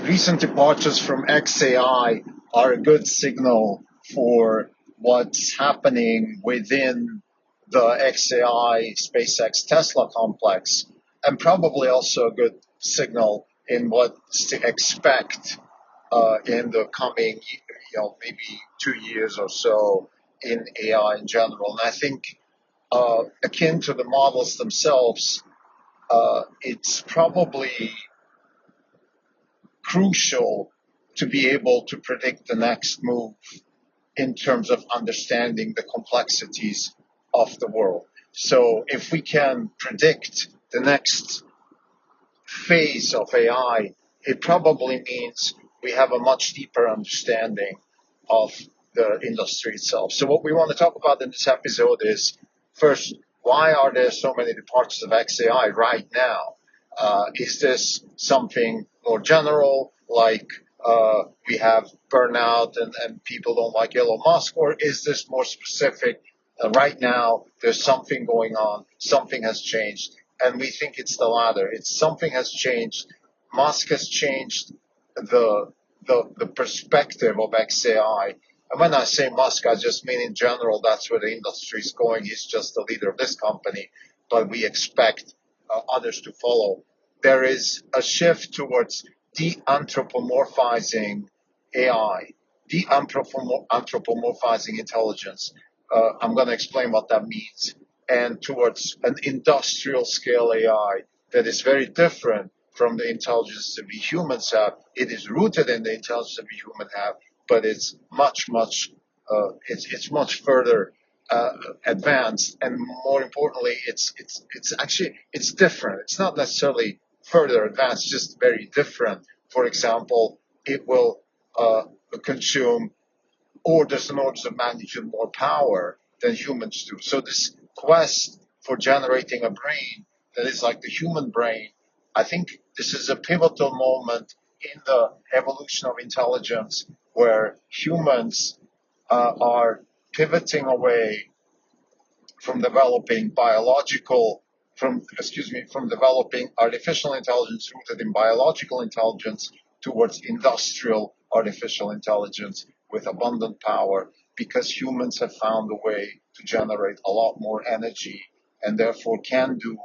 recent departures from XAI are a good signal for what's happening within the XAI SpaceX Tesla complex, and probably also a good signal in what's to expect in the coming, maybe 2 years or so in AI in general. And I think akin to the models themselves, it's probably crucial to be able to predict the next move in terms of understanding the complexities of the world. So if we can predict the next phase of AI, it probably means we have a much deeper understanding of the industry itself. So what we want to talk about in this episode is, first, why are there so many departures of XAI right now? Is this something more general, like we have burnout and people don't like Elon Musk, or is this more specific? Right now, there's something going on, something has changed, and we think it's the latter. It's something has changed. Musk has changed the perspective of XAI. And when I say Musk, I just mean in general, that's where the industry is going. He's just the leader of this company, but we expect others to follow. There is a shift towards de-anthropomorphizing AI, de-anthropomorphizing intelligence. I'm going to explain what that means. And towards an industrial scale AI that is very different from the intelligence that we humans have. It is rooted in the intelligence that we humans have, but it's much further advanced, and more importantly, it's different. It's not necessarily further advanced, just very different. For example, it will consume orders and orders of magnitude more power than humans do. So this quest for generating a brain that is like the human brain, I think this is a pivotal moment in the evolution of intelligence where humans are pivoting away from developing developing artificial intelligence rooted in biological intelligence towards industrial artificial intelligence with abundant power, because humans have found a way to generate a lot more energy and therefore can do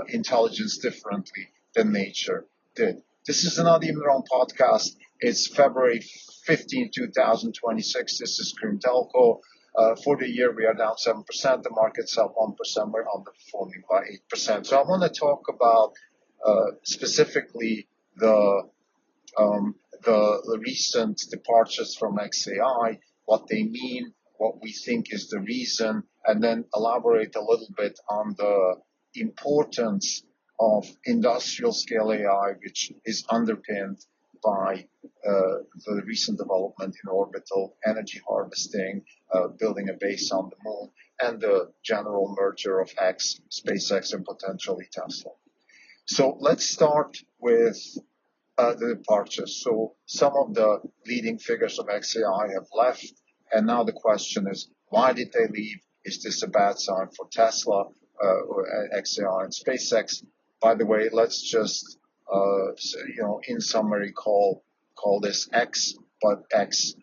intelligence differently than nature did. This is another Even Wrong podcast. It's February 15, 2026. This is Cream Telco. For the year, we are down 7%. The market's up 1%. We're underperforming by 8%. So I want to talk about specifically the recent departures from XAI, what they mean, what we think is the reason, and then elaborate a little bit on the importance of industrial scale AI, which is underpinned by the recent development in orbital energy harvesting, building a base on the moon, and the general merger of SpaceX, and potentially Tesla. So let's start with the departures. So some of the leading figures of XAI have left, and now the question is, why did they leave? Is this a bad sign for Tesla or XAI and SpaceX? By the way, let's just in summary call this X, but X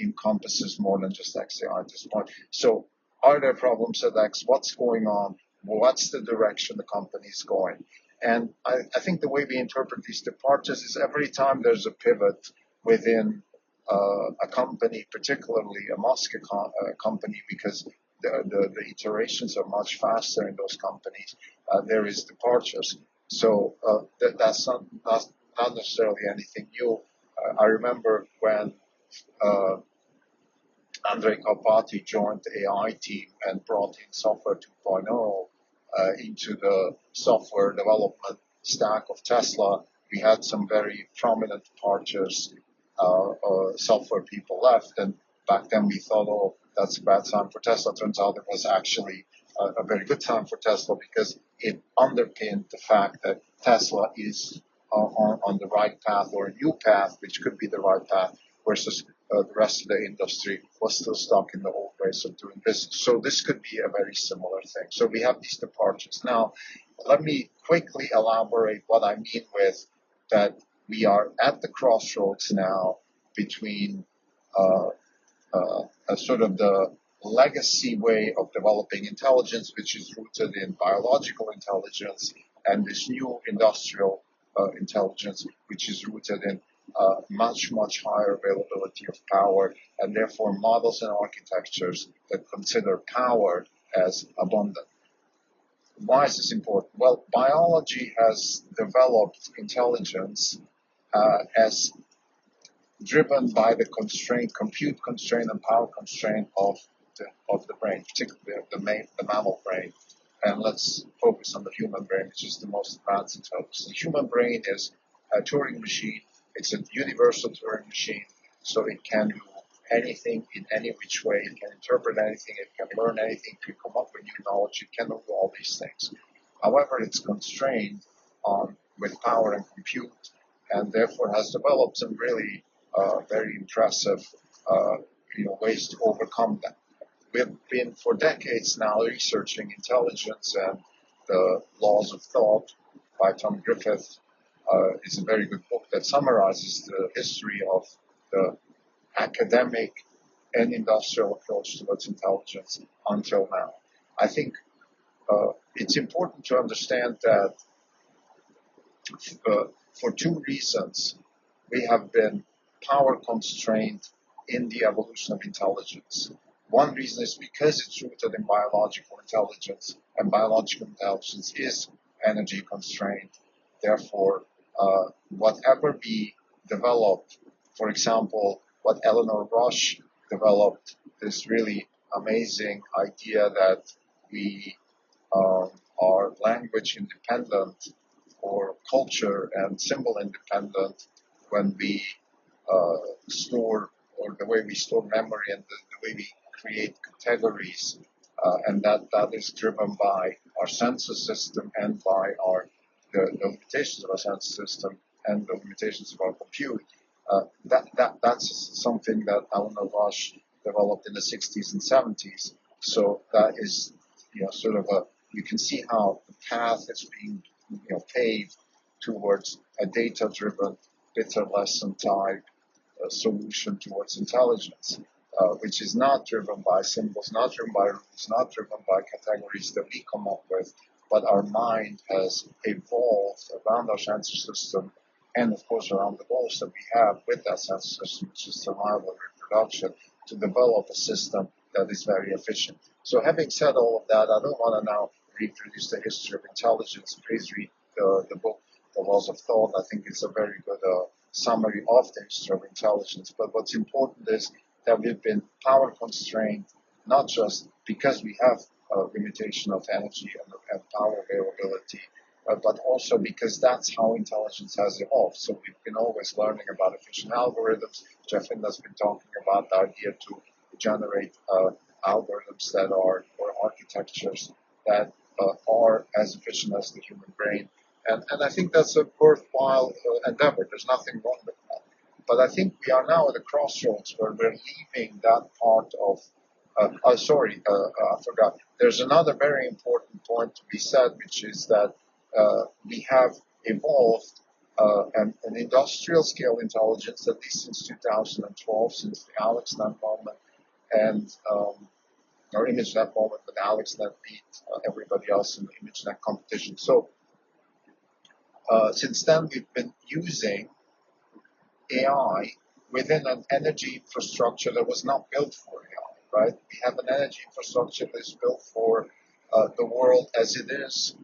encompasses more than just XAI at this point. So are there problems at X? What's going on? What's the direction the company is going? And I think the way we interpret these departures is every time there's a pivot within a company, particularly a Musk company, because the iterations are much faster in those companies, there is departures. So that's not necessarily anything new. I remember when Andrej Karpathy joined the AI team and brought in Software 2.0 into the software development stack of Tesla, we had some very prominent departures. Software people left, and back then we thought, oh, that's a bad sign for Tesla. Turns out it was actually a very good time for Tesla, because it underpinned the fact that Tesla is on the right path, or a new path, which could be the right path, versus the rest of the industry was still stuck in the old ways of doing business. So this could be a very similar thing. So we have these departures. Now, let me quickly elaborate what I mean with that we are at the crossroads now between uh, a sort of the legacy way of developing intelligence, which is rooted in biological intelligence, and this new industrial intelligence, which is rooted in much, much higher availability of power, and therefore models and architectures that consider power as abundant. Why is this important? Well, biology has developed intelligence as driven by the constraint, compute constraint and power constraint of the brain, particularly the mammal brain. And let's focus on the human brain, which is the most advanced intelligence. The human brain is a Turing machine. It's a universal Turing machine, so it can do anything in any which way. It can interpret anything. It can learn anything. It can come up with new knowledge. It can do all these things. However, it's constrained with power and compute, and therefore has developed some really very impressive ways to overcome that. We've been for decades now researching intelligence and the laws of thought by Tom Griffith. Is a very good book that summarizes the history of the academic and industrial approach towards intelligence until now. I think it's important to understand that for two reasons we have been power constrained in the evolution of intelligence. One reason is because it's rooted in biological intelligence, and biological intelligence is energy constrained. Therefore, whatever we develop, for example, what Eleanor Roche developed, this really amazing idea that we are language independent or culture and symbol independent when we store, or the way we store memory and the way we create categories, and that is driven by our census system and by the limitations of our census system and the limitations of our compute. That's something that Eleanor Roche developed in the 60s and 70s. So that is, sort of you can see how the path is being, paved towards a data-driven, bitter lesson type solution towards intelligence, which is not driven by symbols, not driven by rules, not driven by categories that we come up with, but our mind has evolved around our sensor system and, of course, around the goals that we have with that sensor system, which is survival and reproduction, to develop a system that is very efficient. So having said all of that, I don't want to now reproduce the history of intelligence. Please read the book, The Laws of Thought. I think it's a very good summary of the history of intelligence. But what's important is that we've been power constrained, not just because we have a limitation of energy and power availability, but also because that's how intelligence has evolved. So we've been always learning about efficient algorithms. Jeffin has been talking about the idea to generate algorithms that are, or architectures that are as efficient as the human brain. And I think that's a worthwhile endeavor. There's nothing wrong with that. But I think we are now at a crossroads where we're leaving that part of I forgot. There's another very important point to be said, which is that we have evolved an industrial scale intelligence, at least since 2012, since the AlexNet moment, and or ImageNet moment, but AlexNet beat everybody else in the ImageNet competition. So since then, we've been using AI within an energy infrastructure that was not built for AI, right? We have an energy infrastructure that is built for the world as it is,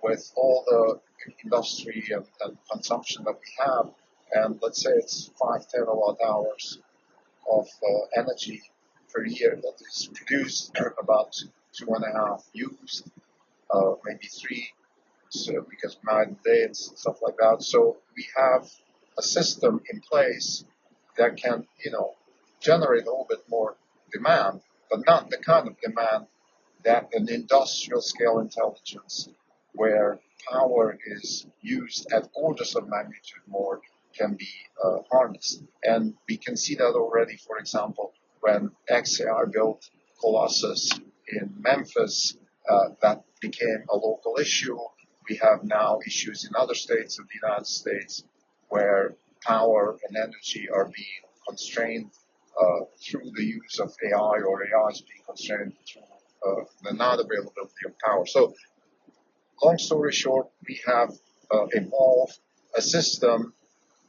with all the industry and consumption that we have. And let's say it's 5 terawatt hours of energy per year that is produced, about 2.5 used, maybe 3, so because night and day and stuff like that. So we have a system in place that can, generate a little bit more demand, but not the kind of demand that an industrial scale intelligence where power is used at orders of magnitude more can be harnessed. And we can see that already, for example, when XAI built Colossus in Memphis, that became a local issue. We have now issues in other states of the United States where power and energy are being constrained through the use of AI, or AI is being constrained through the not availability of power. So, long story short, we have evolved a system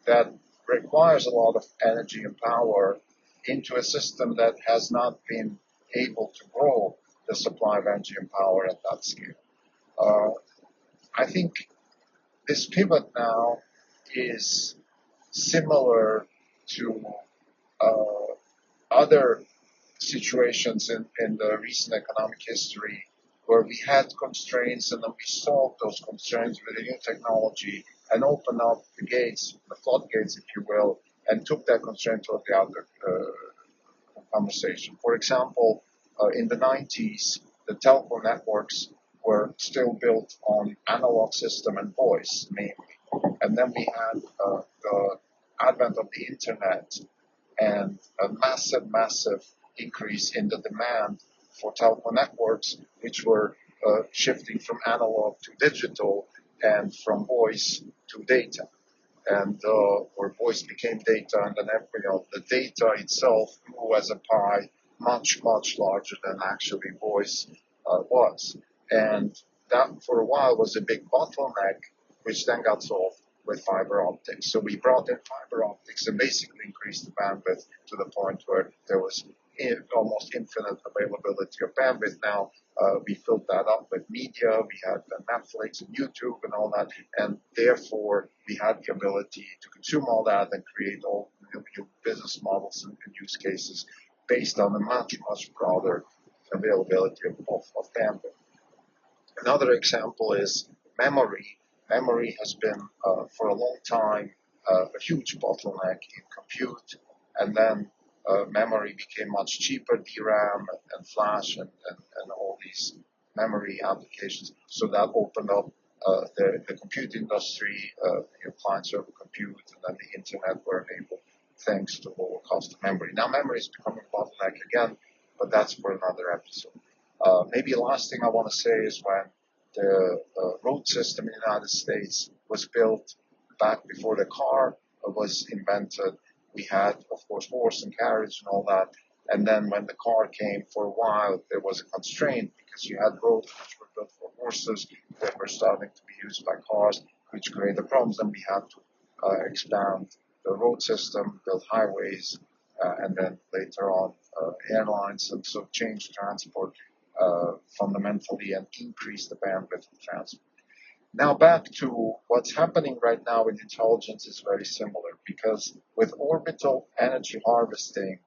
that requires a lot of energy and power into a system that has not been able to grow the supply of energy and power at that scale. I think this pivot now is similar to other situations in the recent economic history where we had constraints and then we solved those constraints with a new technology and opened up the gates, the floodgates, if you will, and took that constraint to the other conversation. For example, in the 90s, the telco networks were still built on analog system and voice mainly. And then we had the advent of the internet and a massive increase in the demand for telco networks, which were shifting from analog to digital and from voice to data. And where voice became data, and then the data itself grew as a pie, much larger than actually voice was. And that for a while was a big bottleneck, which then got solved with fiber optics. So we brought in fiber optics and basically increased the bandwidth to the point where there was almost infinite availability of bandwidth. Now we filled that up with media. We had Netflix and YouTube and all that, and therefore we had the ability to consume all that and create all new business models and use cases based on a much broader availability of bandwidth. Another example is memory. Memory has been for a long time a huge bottleneck in compute, and then memory became much cheaper, DRAM and flash and all these memory applications. So that opened up the compute industry, client-server compute, and then the internet were enabled thanks to lower cost of memory. Now memory is becoming a bottleneck again, but that's for another episode. Maybe the last thing I want to say is when the road system in the United States was built back before the car was invented, we had, of course, horse and carriage and all that. And then when the car came, for a while, there was a constraint because you had roads which were built for horses that were starting to be used by cars, which created problems. And we had to expand the road system, build highways, and then later on airlines, and so change transport fundamentally and increase the bandwidth of transport. Now back to what's happening right now in intelligence is very similar, because with orbital energy harvesting,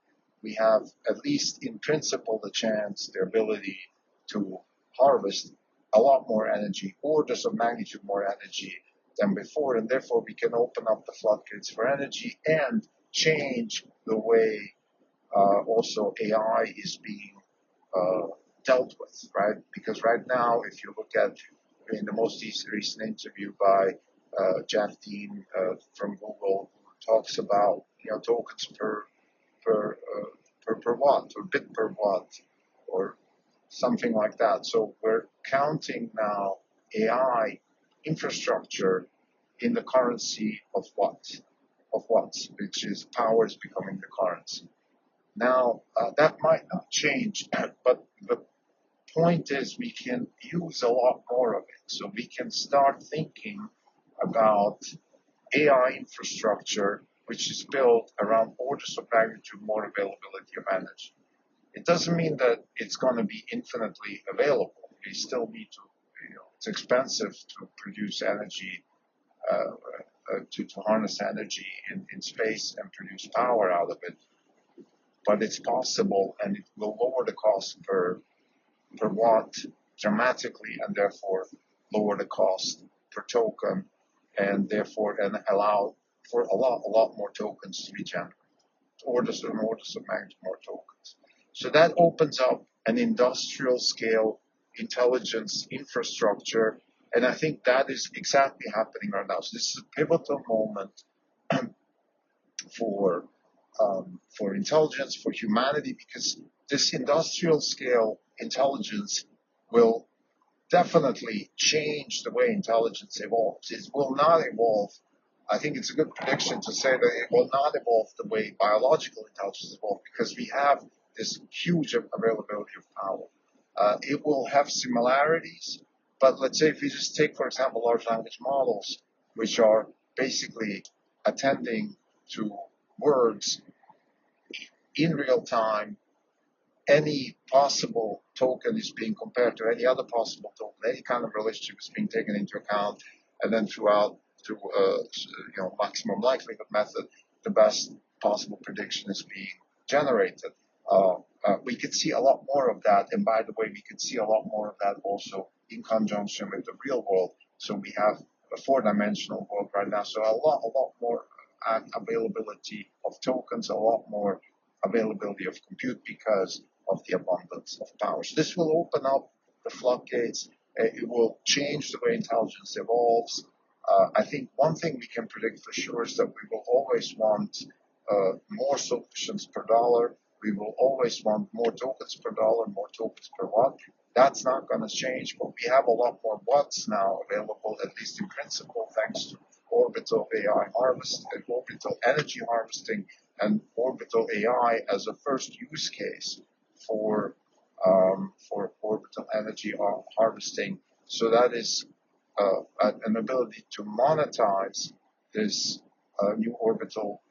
we have, at least in principle, the ability to harvest a lot more energy, orders of magnitude more energy than before, and therefore we can open up the floodgates for energy and change the way also AI is being dealt with, right? Because right now, if you look at in the most recent interview by Jeff Dean from Google, who talks about tokens per watt or bit per watt or something like that. So we're counting now AI infrastructure in the currency of watts, which is power is becoming the currency. Now that might not change, but the point is we can use a lot more of it. So we can start thinking about AI infrastructure which is built around orders of magnitude more availability of energy. It doesn't mean that it's going to be infinitely available. We still need to, it's expensive to produce energy, to harness energy in space and produce power out of it. But it's possible, and it will lower the cost per watt dramatically, and therefore lower the cost per token, and therefore allow for a lot more tokens to be generated, orders of magnitude more tokens. So that opens up an industrial scale intelligence infrastructure, and I think that is exactly happening right now. So this is a pivotal moment for intelligence, for humanity, because this industrial scale intelligence will definitely change the way intelligence evolves. It will not evolve I think it's a good prediction to say that it will not evolve the way biological intelligence evolved because we have this huge availability of power. It will have similarities, but let's say if you just take, for example, large language models, which are basically attending to words in real time, any possible token is being compared to any other possible token, any kind of relationship is being taken into account, and then through maximum likelihood method, the best possible prediction is being generated. We could see a lot more of that, and by the way, we could see a lot more of that also in conjunction with the real world. So we have a four-dimensional world right now, so a lot more availability of tokens, a lot more availability of compute because of the abundance of power. So this will open up the floodgates. It will change the way intelligence evolves. I think one thing we can predict for sure is that we will always want more solutions per dollar. We will always want more tokens per dollar, more tokens per watt. That's not going to change, but we have a lot more watts now available, at least in principle, thanks to orbital AI harvesting, orbital energy harvesting, and orbital AI as a first use case for orbital energy harvesting. So that is an ability to monetize this new orbital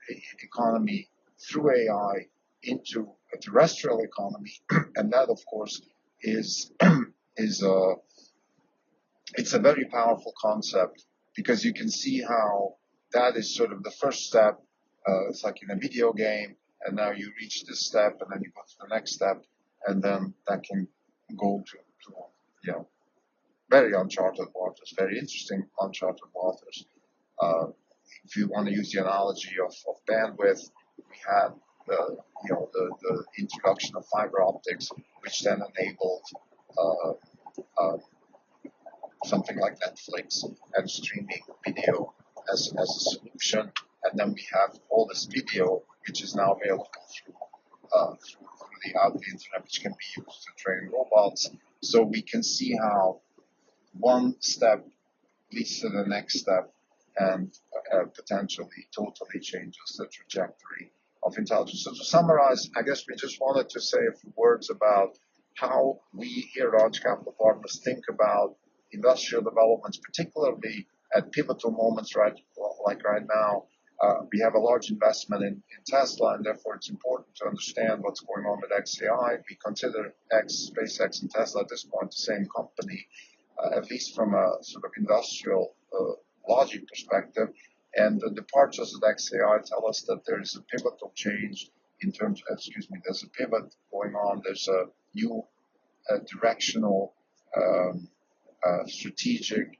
economy through AI into a terrestrial economy, and that, of course, is it's a very powerful concept because you can see how that is sort of the first step. It's like in a video game, and now you reach this step, and then you go to the next step, and then that can go to very uncharted waters, very interesting uncharted waters. If you want to use the analogy of bandwidth, we had the introduction of fiber optics, which then enabled something like Netflix and streaming video as a solution. And then we have all this video, which is now available through the internet, which can be used to train robots. So we can see how one step leads to the next step and potentially totally changes the trajectory of intelligence. So to summarize, I guess we just wanted to say a few words about how we here at Launch Capital Partners think about industrial developments, particularly at pivotal moments, like right now. We have a large investment in Tesla, and therefore it's important to understand what's going on with XAI. We consider SpaceX and Tesla at this point the same company, at least from a sort of industrial logic perspective. And the departures of XAI tell us that there is a pivotal change in terms of, there's a pivot going on. There's a new directional strategic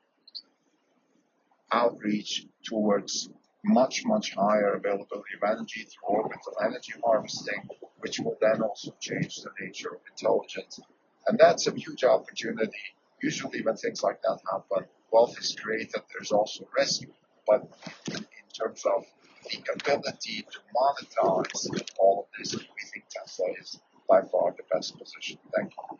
outreach towards much higher availability of energy through orbital energy harvesting, which will then also change the nature of intelligence. And that's a huge opportunity. Usually when things like that happen, wealth is created, there's also risk, but in terms of the ability to monetize all of this, we think Tesla is by far the best position. Thank you.